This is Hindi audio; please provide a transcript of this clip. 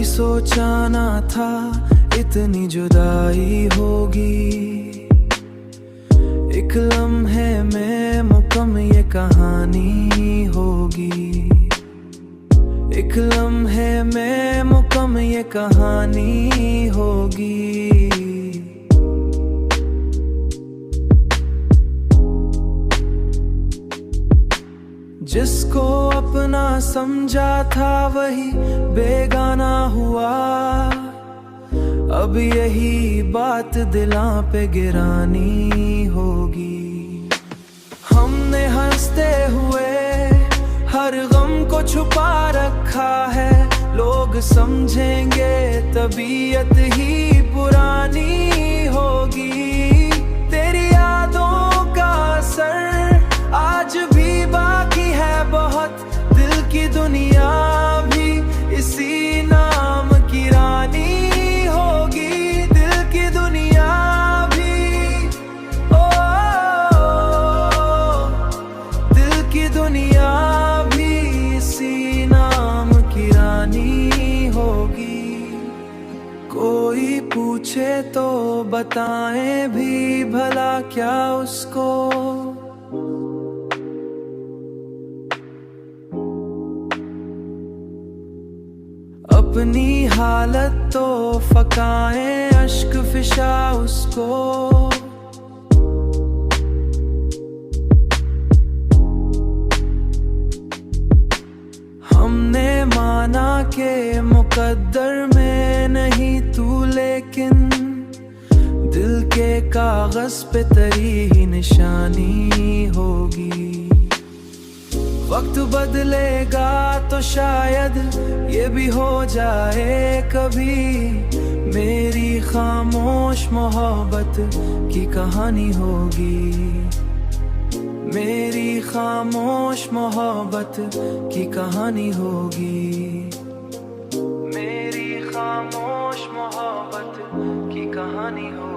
कभी सोचा ना था इतनी जुदाई होगी। एक लम्हे में मुकम्मल ये कहानी होगी। एक लम्हे में मुकम्मल ये कहानी होगी। जिसको अपना समझा था वही बेगाना हुआ। अब यही बात दिलों पे गिरानी होगी। हमने हंसते हुए हर गम को छुपा रखा है। लोग समझेंगे तबीयत ही पुरानी होगी। तेरी यादों का असर आज भी बाकी है बहुत। दिल की दुनिया भी इसी नाम की रानी होगी। दिल की दुनिया भी दिल की दुनिया भी इसी नाम की रानी होगी। कोई पूछे तो बताएं भी भला क्या उसको। अपनी हालत तो फकाएं अश्क फिशा उसको। हमने माना के मुकद्दर में नहीं तू, लेकिन दिल के कागज पे तेरी ही निशानी होगी। वक्त बदलेगा तो शायद ये भी हो जाए कभी। मेरी खामोश मोहब्बत की कहानी होगी। मेरी खामोश मोहब्बत की कहानी होगी। मेरी खामोश मोहब्बत की कहानी होगी।